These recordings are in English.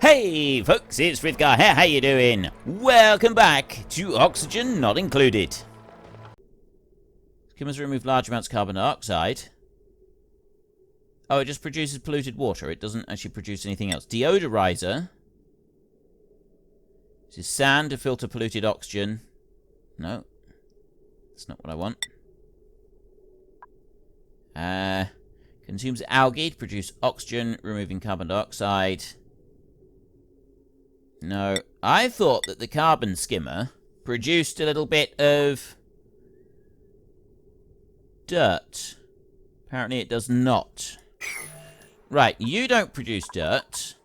Hey folks, it's Frithgar here, how you doing? Welcome back to Oxygen Not Included. Skimmers remove large amounts of carbon dioxide. Oh, it just produces polluted water. It doesn't actually produce anything else. Deodorizer. This is sand to filter polluted oxygen. No. That's not what I want. Consumes algae to produce oxygen, removing carbon dioxide. No, I thought that the carbon skimmer produced a little bit of dirt. Apparently it does not. Right, you don't produce dirt.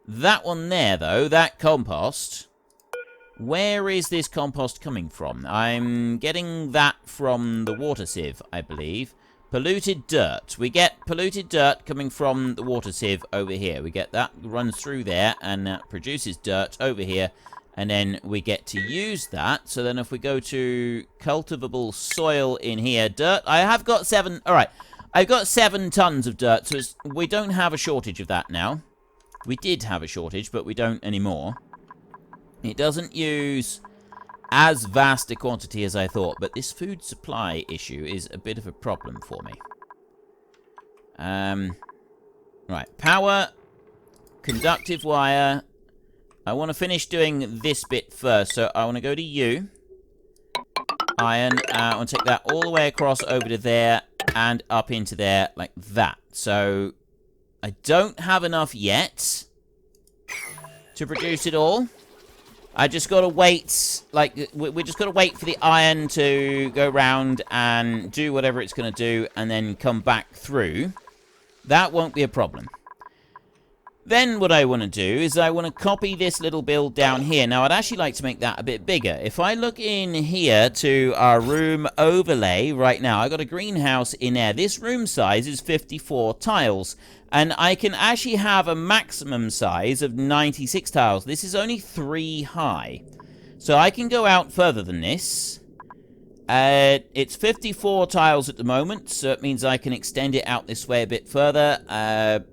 That one there, though, that compost. Where is this compost coming from? I'm getting that from the water sieve, I believe. Polluted dirt. We get polluted dirt coming from the water sieve over here. We get that, runs through there, and that produces dirt over here. And then we get to use that. So then if we go to cultivable soil in here, dirt, I have got 7, alright. I've got 7 tons of dirt, so we don't have a shortage of that now. We did have a shortage, but we don't anymore. It doesn't use as vast a quantity as I thought, but this food supply issue is a bit of a problem for me. Right, power, conductive wire. I want to finish doing this bit first, so I want to go to you. Iron, I want to take that all the way across over to there and up into there like that. So, I don't have enough yet to produce it all. I just gotta wait, like, we just gotta wait for the iron to go round and do whatever it's gonna do and then come back through. That won't be a problem. Then what I want to do is I want to copy this little build down here. Now, I'd actually like to make that a bit bigger. If I look in here to our room overlay right now, I've got a greenhouse in there. This room size is 54 tiles. And I can actually have a maximum size of 96 tiles. This is only 3 high. So I can go out further than this. It's 54 tiles at the moment, so it means I can extend it out this way a bit further.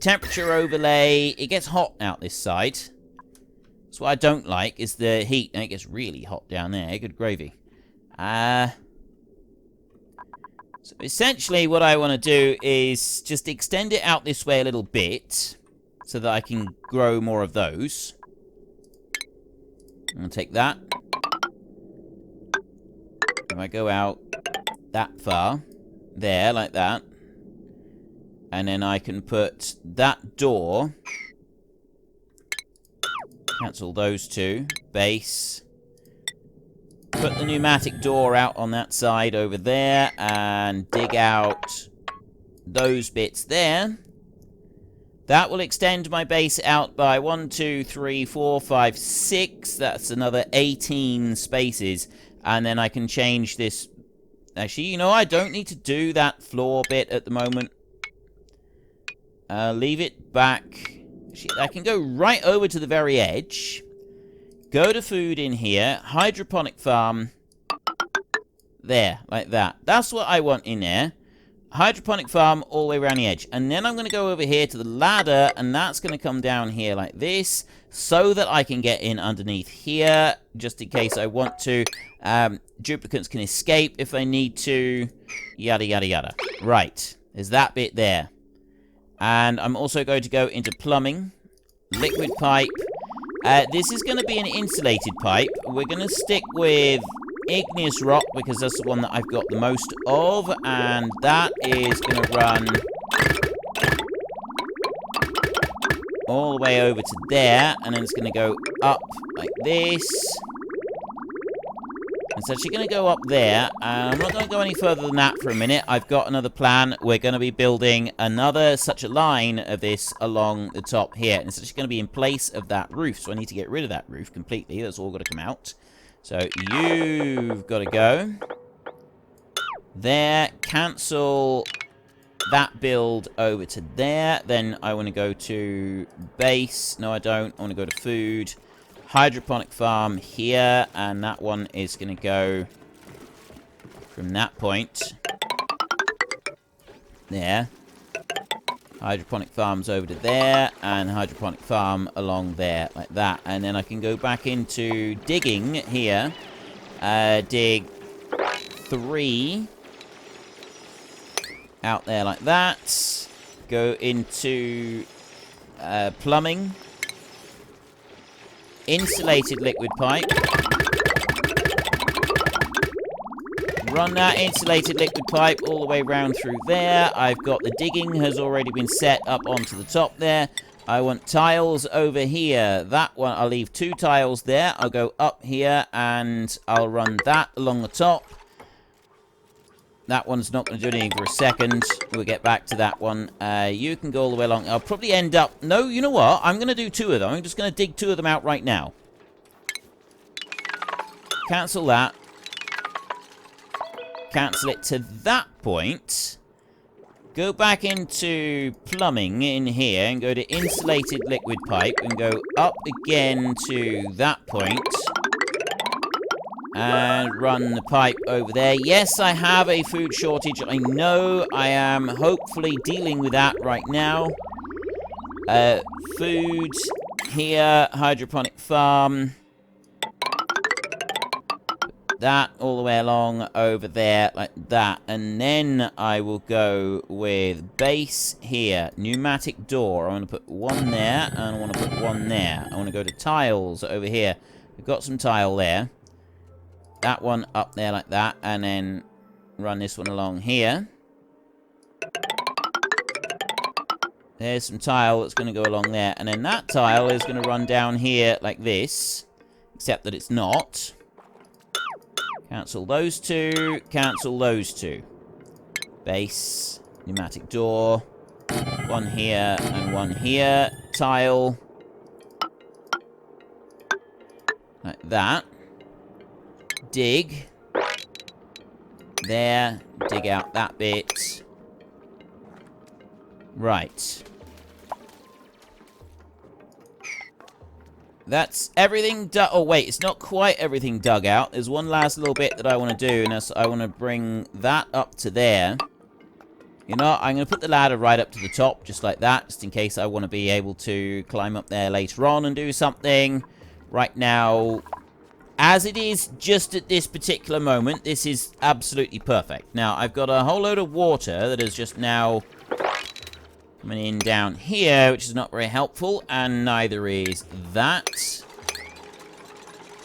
Temperature overlay. It gets hot out this side. That's what I don't like, is the heat. And it gets really hot down there. Good gravy. So essentially what I want to do is just extend it out this way a little bit so that I can grow more of those. I'm going to take that. If I go out that far, there, like that. And then I can put that door. Cancel those two. Base. Put the pneumatic door out on that side over there. And dig out those bits there. That will extend my base out by 1, 2, 3, 4, 5, 6. That's another 18 spaces. And then I can change this. Actually, you know, I don't need to do that floor bit at the moment. Leave it back. I can go right over to the very edge. Go to food in here. Hydroponic farm. There, like that. That's what I want in there. Hydroponic farm all the way around the edge. And then I'm going to go over here to the ladder. And that's going to come down here like this. So that I can get in underneath here. Just in case I want to. Duplicates can escape if I need to. Yada, yada, yada. Right. There's that bit there. And I'm also going to go into plumbing. Liquid pipe. This is going to be an insulated pipe. We're going to stick with igneous rock because that's the one that I've got the most of. And that is going to run all the way over to there. And then it's going to go up like this. It's actually going to go up there. I'm not going to go any further than that for a minute. I've got another plan. We're going to be building another such a line of this along the top here. And it's actually going to be in place of that roof. So I need to get rid of that roof completely. That's all got to come out. So you've got to go. There. Cancel that build over to there. Then I want to go to base. No, I don't. I want to go to food. Hydroponic farm here, and that one is going to go from that point there Hydroponic farm's over to there, and hydroponic farm along there, like that. And then I can go back into digging here. Dig 3 out there like that. Go into plumbing. Insulated liquid pipe. Run that insulated liquid pipe all the way round through there. I've got the digging has already been set up onto the top there. I want tiles over here. That one, I'll leave 2 tiles there. I'll go up here and I'll run that along the top. That one's not going to do anything for a second. We'll get back to that one. You can go all the way along. I'll probably end up... No, you know what? I'm going to do 2 of them. I'm just going to dig 2 of them out right now. Cancel that. Cancel it to that point. Go back into plumbing in here and go to insulated liquid pipe and go up again to that point. And run the pipe over there. Yes, I have a food shortage. I know. I am hopefully dealing with that right now. Food here. Hydroponic farm. That all the way along over there like that. And then I will go with base here. Pneumatic door. I want to put 1 there. And I want to put 1 there. I want to go to tiles over here. We've got some tile there. That one up there like that, and then run this one along here. There's some tile that's going to go along there, and then that tile is going to run down here like this, except that it's not. Cancel those 2, cancel those 2. Base, pneumatic door, 1 here and 1 here. Tile, like that. Dig. There. Dig out that bit. Right. That's everything dug. Oh, wait. It's not quite everything dug out. There's one last little bit that I want to do, and that's, I want to bring that up to there. You know, I'm going to put the ladder right up to the top, just like that, just in case I want to be able to climb up there later on and do something. Right now... As it is just at this particular moment, this is absolutely perfect. Now, I've got a whole load of water that is just now coming in down here, which is not very helpful, and neither is that.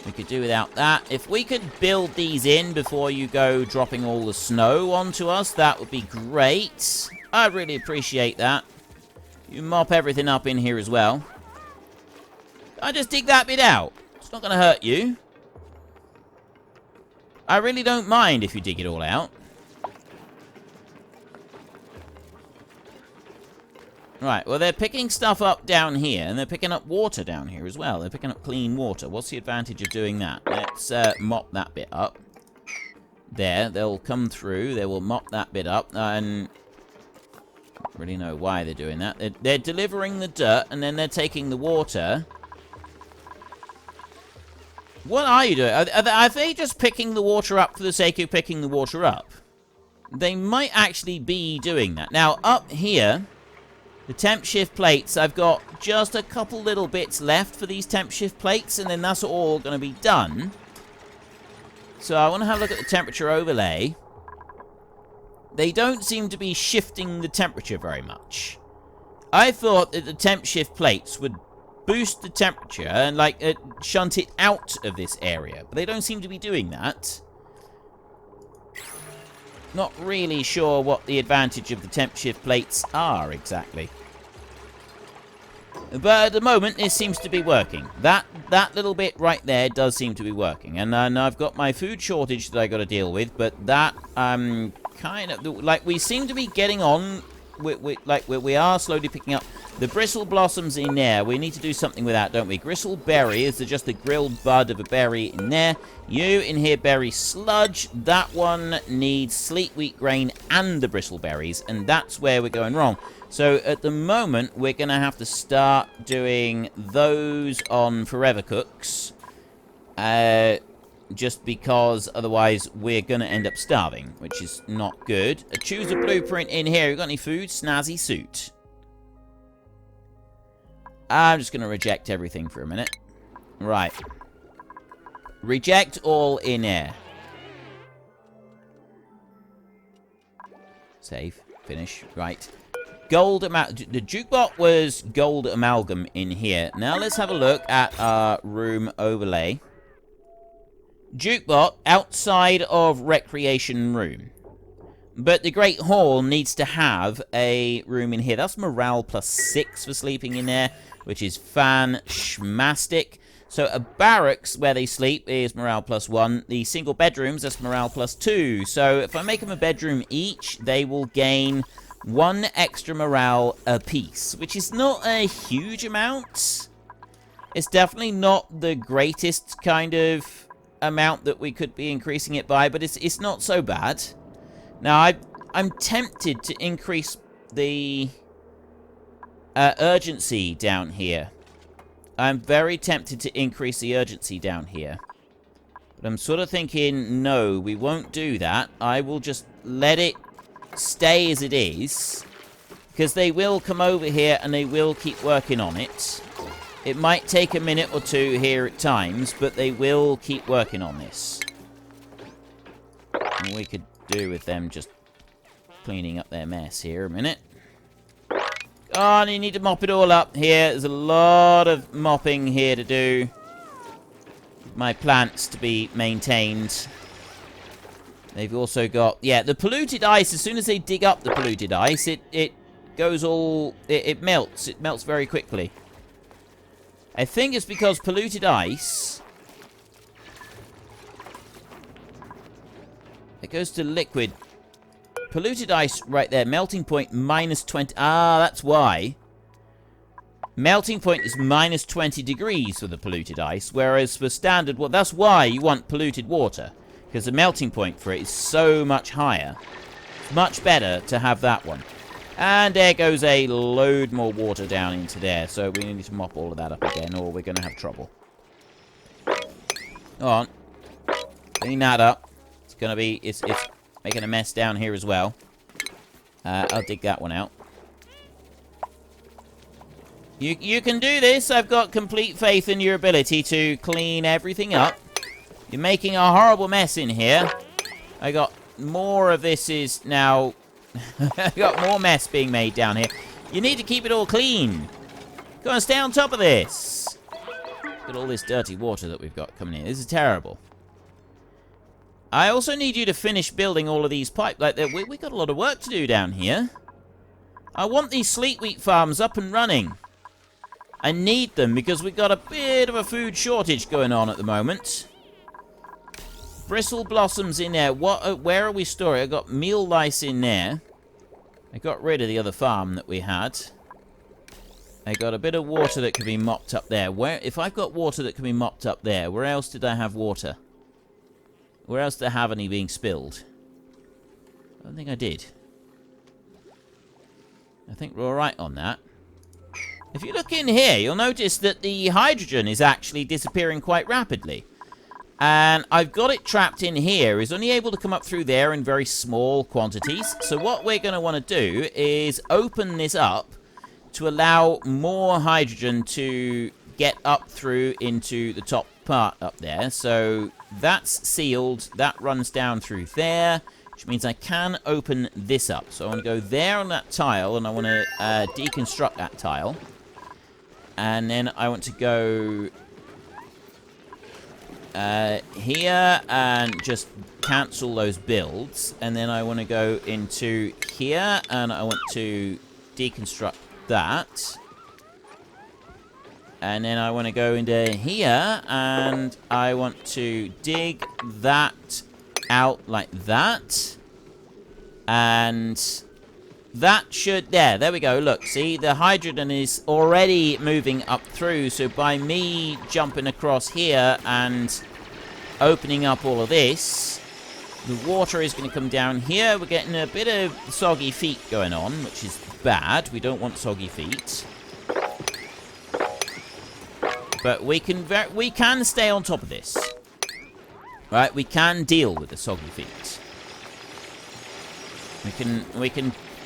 We could do without that. If we could build these in before you go dropping all the snow onto us, that would be great. I really appreciate that. You mop everything up in here as well. I just dig that bit out. It's not going to hurt you. I really don't mind if you dig it all out. Right, well, they're picking stuff up down here, and they're picking up water down here as well. They're picking up clean water. What's the advantage of doing that? Let's mop that bit up. There, they'll come through. They will mop that bit up, and... I don't really know why they're doing that. They're delivering the dirt, and then they're taking the water... What are you doing? Are they just picking the water up for the sake of picking the water up? They might actually be doing that. Now, up here, the temp shift plates, I've got just a couple little bits left for these temp shift plates, and then that's all going to be done. So I want to have a look at the temperature overlay. They don't seem to be shifting the temperature very much. I thought that the temp shift plates would boost the temperature and, like, shunt it out of this area. But they don't seem to be doing that. Not really sure what the advantage of the temp shift plates are, exactly. But at the moment, this seems to be working. That little bit right there does seem to be working. And I've got my food shortage that I got to deal with. But that, kind of... Like, we seem to be getting on... We are slowly picking up the bristle blossoms in there. We need to do something with that, don't we? Gristle berry is just the grilled bud of a berry in there. You in here, berry sludge. That one needs sleet wheat grain and the bristle berries, and that's where we're going wrong. So at the moment, we're going to have to start doing those on Forever Cooks. Just because otherwise we're going to end up starving, which is not good. Choose a blueprint in here. You got any food? Snazzy suit. I'm just going to reject everything for a minute. Right. Reject all in air. Save. Finish. Right. Gold amalgam. The jukebox was gold amalgam in here. Now let's have a look at our room overlay. Jukebox outside of recreation room. But the Great Hall needs to have a room in here. That's morale +6 for sleeping in there, which is fan-schmastic. So a barracks where they sleep is morale +1. The single bedrooms, that's morale +2. So if I make them a bedroom each, they will gain 1 extra morale apiece, which is not a huge amount. It's definitely not the greatest kind of amount that we could be increasing it by, but it's not so bad. Now, I'm tempted to increase the urgency down here. I'm very tempted to increase the urgency down here. But I'm sort of thinking, no, we won't do that. I will just let it stay as it is. Because they will come over here and they will keep working on it. It might take a minute or two here at times, but they will keep working on this. And we could do with them just cleaning up their mess here a minute. Oh, and you need to mop it all up here. There's a lot of mopping here to do. My plants to be maintained. They've also got, yeah, the polluted ice. As soon as they dig up the polluted ice, it goes all, it melts. It melts very quickly. I think it's because polluted ice, it goes to liquid. Polluted ice right there. Melting point -20. Ah, that's why. Melting point is -20 degrees for the polluted ice, whereas for standard, well, that's why you want polluted water. Because the melting point for it is so much higher. It's much better to have that one. And there goes a load more water down into there. So we need to mop all of that up again, or we're going to have trouble. Go on. Clean that up. It's going to be... It's making a mess down here as well. I'll dig that one out. You can do this. I've got complete faith in your ability to clean everything up. You're making a horrible mess in here. I got more of this is now... I got more mess being made down here. You need to keep it all clean. Go on, stay on top of this. Look at all this dirty water that we've got coming in. This is terrible. I also need you to finish building all of these pipes. Like, we got a lot of work to do down here. I want these sleet wheat farms up and running. I need them because we've got a bit of a food shortage going on at the moment. Bristle blossoms in there. Where are we storing? I got meal lice in there. I got rid of the other farm that we had. I got a bit of water that can be mopped up there. If I've got water that can be mopped up there, where else did I have water? Where else did I have any being spilled? I don't think I did. I think we're alright on that. If you look in here, you'll notice that the hydrogen is actually disappearing quite rapidly. And I've got it trapped in here. It's only able to come up through there in very small quantities. So what we're going to want to do is open this up to allow more hydrogen to get up through into the top part up there. So that's sealed. That runs down through there, which means I can open this up. So I want to go there on that tile, and I want to deconstruct that tile. And then I want to go here and just cancel those builds. And then I want to go into here, and I want to deconstruct that. And then I want to go into here, and I want to dig that out like that. And that should... There we go. Look, see? The hydrogen is already moving up through. So by me jumping across here and opening up all of this, the water is going to come down here. We're getting a bit of soggy feet going on, which is bad. We don't want soggy feet. But we can stay on top of this. Right? We can deal with the soggy feet.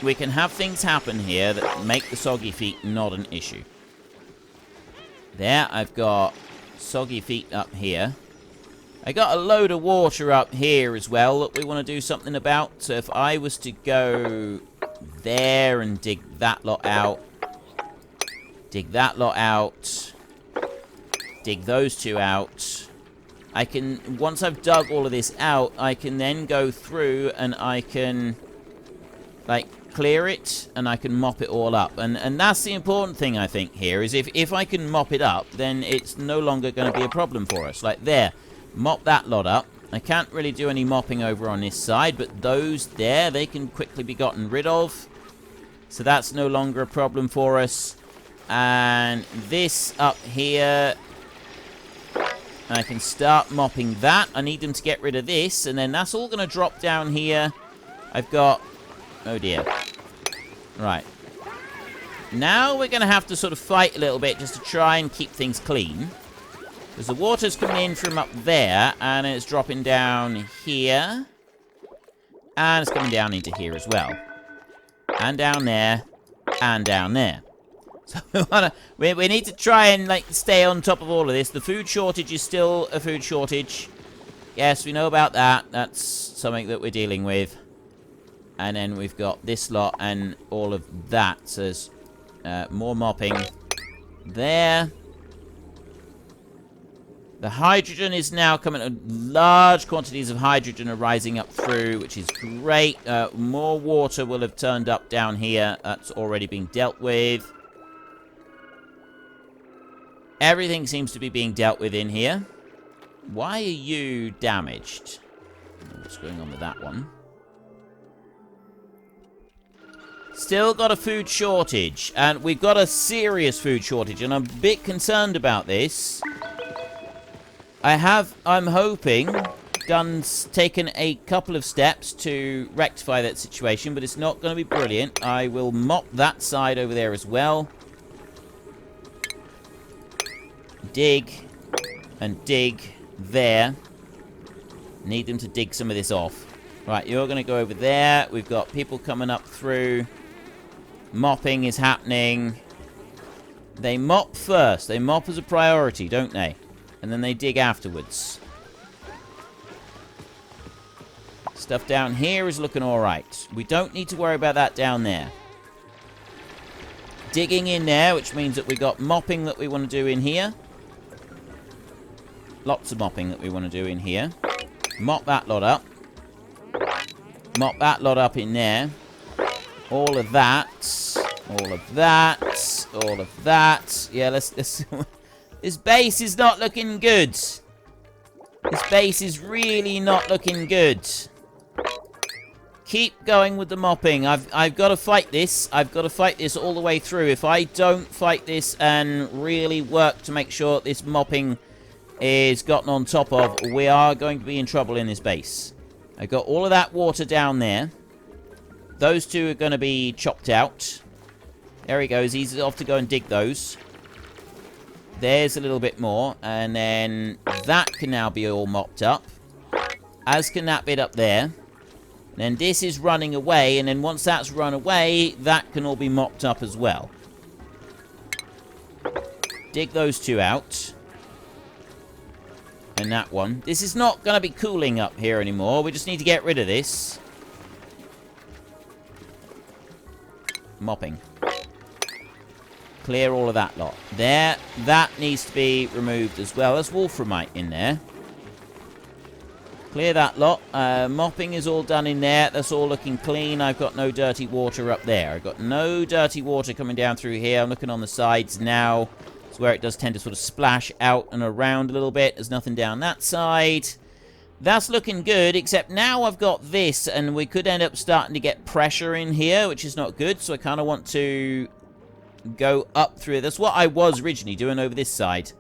We can have things happen here that make the soggy feet not an issue. There, I've got soggy feet up here. I got a load of water up here as well that we want to do something about. So if I was to go there and dig that lot out, dig that lot out, dig those two out, I can, once I've dug all of this out, I can then go through and I can, like, clear it and I can mop it all up. And that's the important thing, I think, here, is if I can mop it up, then it's no longer going to be a problem for us. Like, there. Mop that lot up. I can't really do any mopping over on this side, but those there, they can quickly be gotten rid of. So that's no longer a problem for us. And this up here, I can start mopping that. I need them to get rid of this, and then that's all going to drop down here. I've got... oh dear. Right. Now we're going to have to sort of fight a little bit just to try and keep things clean. Because the water's coming in from up there, and it's dropping down here. And it's coming down into here as well. And down there. And down there. So we need to try and, like, stay on top of all of this. The food shortage is still a food shortage. Yes, we know about that. That's something that we're dealing with. And then we've got this lot and all of that. So there's more mopping there. The hydrogen is now coming. Large quantities of hydrogen are rising up through, which is great. More water will have turned up down here. That's already being dealt with. Everything seems to be being dealt with in here. Why are you damaged? What's going on with that one? Still got a food shortage. And we've got a serious food shortage. And I'm a bit concerned about this. I'm hoping, taken a couple of steps to rectify that situation, but it's not going to be brilliant. I will mop that side over there as well. Dig and dig there. Need them to dig some of this off. Right, you're going to go over there. We've got people coming up through. Mopping is happening. They mop first. They mop as a priority, don't they? And then they dig afterwards. Stuff down here is looking alright. We don't need to worry about that down there. Digging in there, which means that we got mopping that we want to do in here. Lots of mopping that we want to do in here. Mop that lot up. Mop that lot up in there. All of that. All of that. All of that. Yeah, let's this base is not looking good. This base is really not looking good. Keep going with the mopping. I've got to fight this. I've got to fight this all the way through. If I don't fight this and really work to make sure this mopping is gotten on top of, we are going to be in trouble in this base. I've got all of that water down there. Those two are going to be chopped out. There he goes. He's off to go and dig those. There's a little bit more. And then that can now be all mopped up. As can that bit up there. And then this is running away. And then once that's run away, that can all be mopped up as well. Dig those two out. And that one. This is not going to be cooling up here anymore. We just need to get rid of this. Mopping. Clear all of that lot. There. That needs to be removed as well. There's wolframite in there. Clear that lot. Mopping is all done in there. That's all looking clean. I've got no dirty water up there. I've got no dirty water coming down through here. I'm looking on the sides now. It's where it does tend to sort of splash out and around a little bit. There's nothing down that side. That's looking good, except now I've got this, and we could end up starting to get pressure in here, which is not good. So I kind of want to go up through. That's what I was originally doing over this side.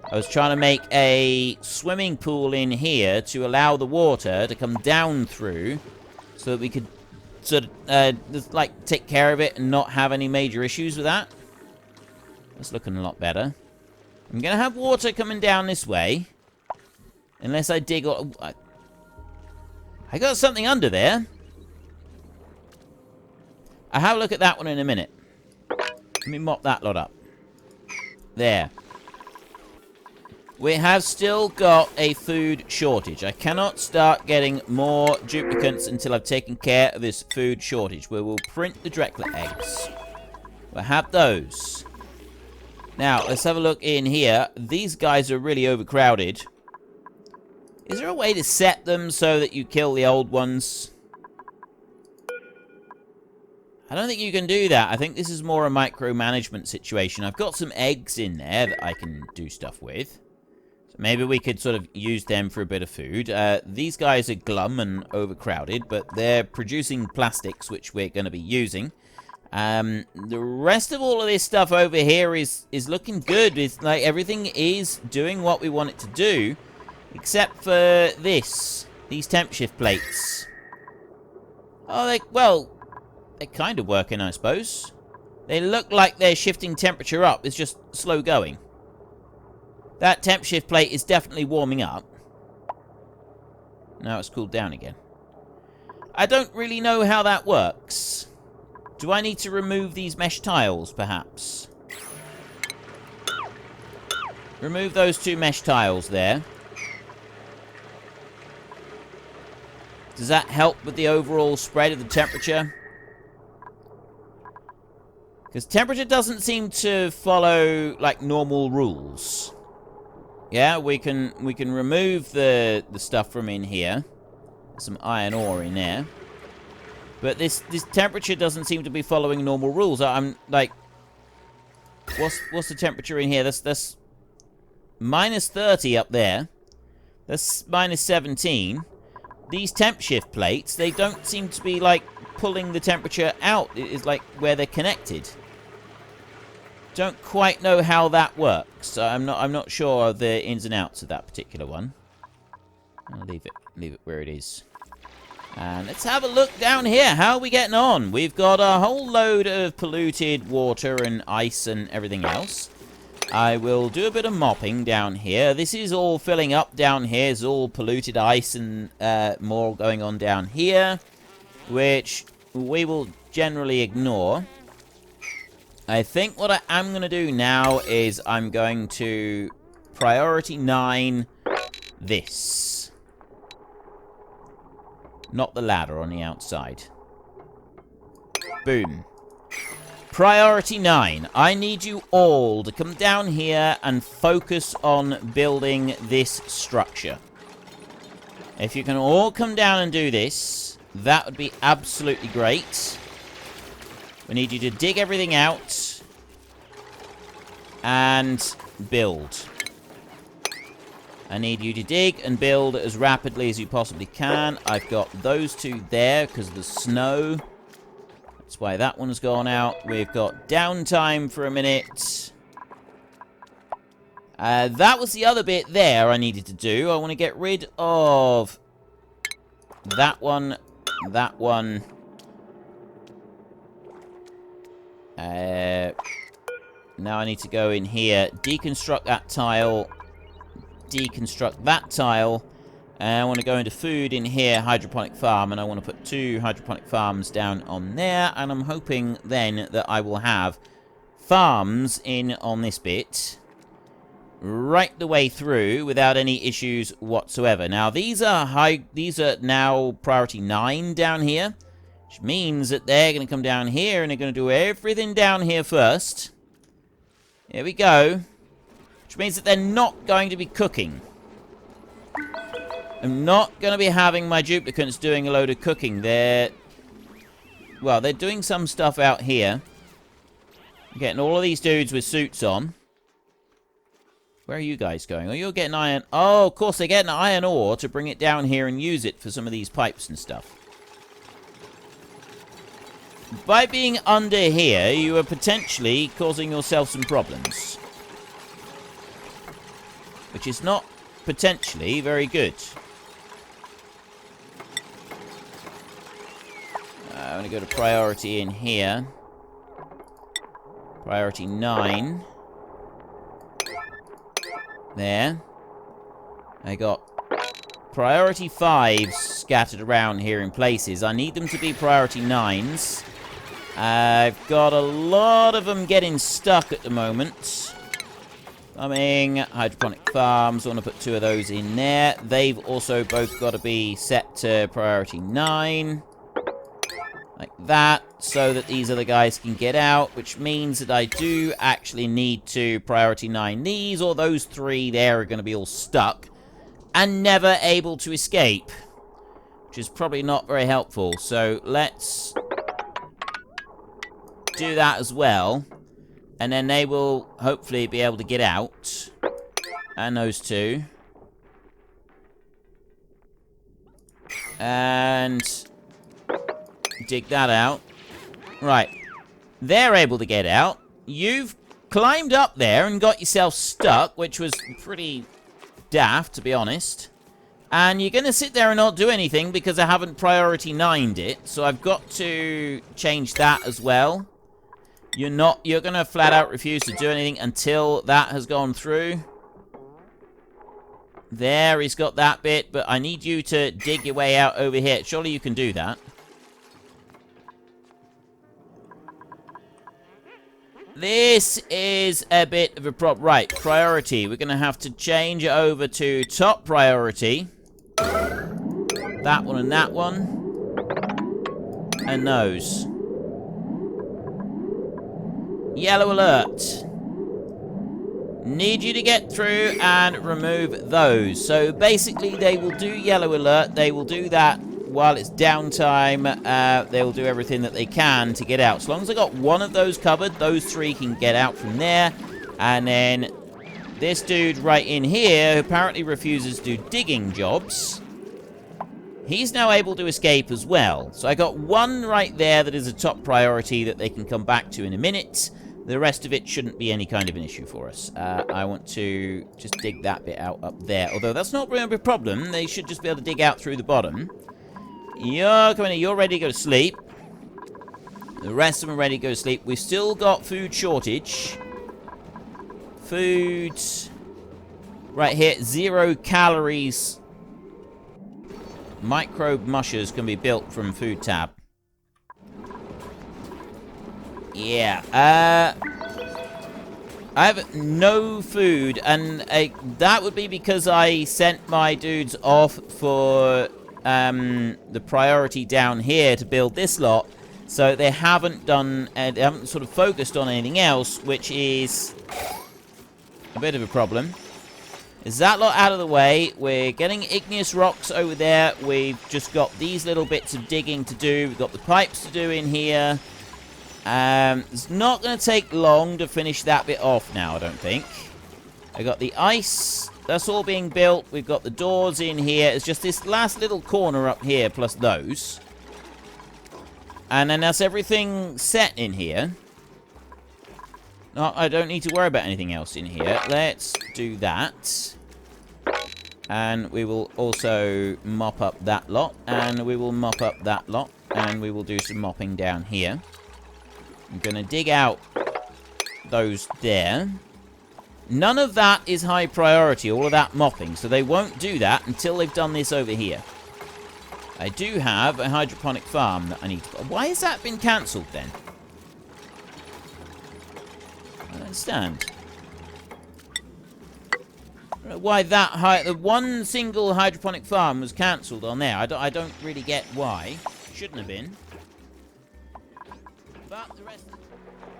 I was trying to make a swimming pool in here to allow the water to come down through so that we could sort of just, like, take care of it and not have any major issues with that. That's looking a lot better. I'm going to have water coming down this way. Unless I dig... I got something under there. I'll have a look at that one in a minute. Let me mop that lot up. There. We have still got a food shortage. I cannot start getting more duplicates until I've taken care of this food shortage. We will print the Dreckler eggs. We'll have those. Now, let's have a look in here. These guys are really overcrowded. Is there a way to set them so that you kill the old ones? I don't think you can do that. I think this is more a micromanagement situation. I've got some eggs in there that I can do stuff with. So maybe we could sort of use them for a bit of food. These guys are glum and overcrowded, but they're producing plastics, which we're going to be using. The rest of all of this stuff over here is looking good. It's like everything is doing what we want it to do, except for these temp shift plates. Oh, they're kind of working, I suppose. They look like they're shifting temperature up. It's just slow going. That temp shift plate is definitely warming up. Now it's cooled down again. I don't really know how that works. Do I need to remove these mesh tiles, perhaps? Remove those 2 mesh tiles there. Does that help with the overall spread of the temperature? Because temperature doesn't seem to follow, like, normal rules. Yeah, we can remove the stuff from in here. There's some iron ore in there. But this temperature doesn't seem to be following normal rules. I'm, like... What's the temperature in here? That's minus 30 up there. That's minus 17. These temp shift plates, they don't seem to be, like, pulling the temperature out. It is like where they're connected. Don't quite know how that works. I'm not sure of the ins and outs of that particular one. I'll leave it where it is. And let's have a look down here. How are we getting on? We've got a whole load of polluted water and ice and everything else. I will do a bit of mopping down here. This is all filling up down here. It's all polluted ice and more going on down here, which we will generally ignore. I think what I am going to do now is I'm going to priority 9 this. Not the ladder on the outside. Boom. Priority 9. I need you all to come down here and focus on building this structure. If you can all come down and do this, that would be absolutely great. We need you to dig everything out and build. I need you to dig and build as rapidly as you possibly can. I've got those 2 there because of the snow. That's why that one's gone out. We've got downtime for a minute. That was the other bit there I needed to do. I want to get rid of that one, that one. Now I need to go in here, deconstruct that tile, deconstruct that tile, and I want to go into food in here, hydroponic farm, and I want to put 2 hydroponic farms down on there, and I'm hoping then that I will have farms in on this bit right the way through without any issues whatsoever. Now these are now priority 9 down here, which means that they're going to come down here and they're going to do everything down here first. Here we go. Which means that they're not going to be cooking. I'm not going to be having my duplicates doing a load of cooking. They're doing some stuff out here. I'm getting all of these dudes with suits on. Where are you guys going? Oh, you're getting iron. Oh, of course, they're getting iron ore to bring it down here and use it for some of these pipes and stuff. By being under here, you are potentially causing yourself some problems. Which is not potentially very good. I'm going to go to priority in here. Priority 9. There. I got priority 5s scattered around here in places. I need them to be priority 9s. I've got a lot of them getting stuck at the moment. Hydroponic farms. I want to put 2 of those in there. They've also both got to be set to priority 9. Like that, so that these other guys can get out, which means that I do actually need to priority 9 these, or those 3 there are going to be all stuck and never able to escape, which is probably not very helpful. So let's do that as well, and then they will hopefully be able to get out. And those 2. And dig that out. Right. They're able to get out. You've climbed up there and got yourself stuck, which was pretty daft, to be honest. And you're going to sit there and not do anything because I haven't priority 9'd it. So I've got to change that as well. You're going to flat out refuse to do anything until that has gone through. There, he's got that bit, but I need you to dig your way out over here. Surely you can do that. This is a bit of a problem. Right, priority. We're going to have to change it over to top priority. That one and that one. And those. Yellow alert. Need you to get through and remove those. So basically they will do yellow alert. They will do that while it's downtime. They will do everything that they can to get out. As long as I got one of those covered, those 3 can get out from there. And then this dude right in here, who apparently refuses to do digging jobs, he's now able to escape as well. So I got 1 right there that is a top priority that they can come back to in a minute. The rest of it shouldn't be any kind of an issue for us. I want to just dig that bit out up there. Although that's not really a problem. They should just be able to dig out through the bottom. You're coming in. You're ready to go to sleep. The rest of them are ready to go to sleep. We've still got food shortage. Food. Right here. 0 calories. Microbe mushers can be built from food tab. Yeah, I have no food, and that would be because I sent my dudes off for the priority down here to build this lot, so they haven't done, they haven't sort of focused on anything else, which is a bit of a problem. Is that lot out of the way? We're getting igneous rocks over there. We've just got these little bits of digging to do. We've got the pipes to do in here. It's not going to take long to finish that bit off now, I don't think. I got the ice. That's all being built. We've got the doors in here. It's just this last little corner up here plus those. And then that's everything set in here. No, I don't need to worry about anything else in here. Let's do that. And we will also mop up that lot. And we will mop up that lot. And we will do some mopping down here. I'm going to dig out those there. None of that is high priority, all of that mopping, so they won't do that until they've done this over here. I do have a hydroponic farm that I need to... Why has that been cancelled then? I don't understand. I don't know why that... The one single hydroponic farm was cancelled on there. I don't really get why. Shouldn't have been. But the rest...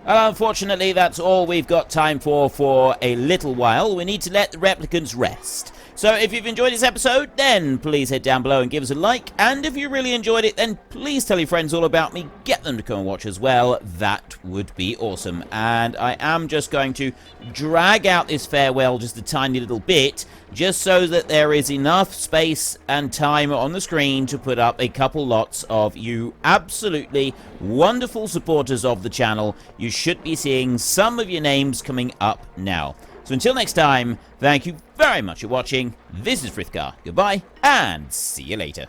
Unfortunately, that's all we've got time for a little while. We need to let the replicants rest. So if you've enjoyed this episode, then please head down below and give us a like. And if you really enjoyed it, then please tell your friends all about me. Get them to come and watch as well. That would be awesome. And I am just going to drag out this farewell just a tiny little bit, just so that there is enough space and time on the screen to put up a couple lots of you absolutely wonderful supporters of the channel. You should be seeing some of your names coming up now. So until next time, thank you very much for watching. This is Frithgar. Goodbye, and see you later.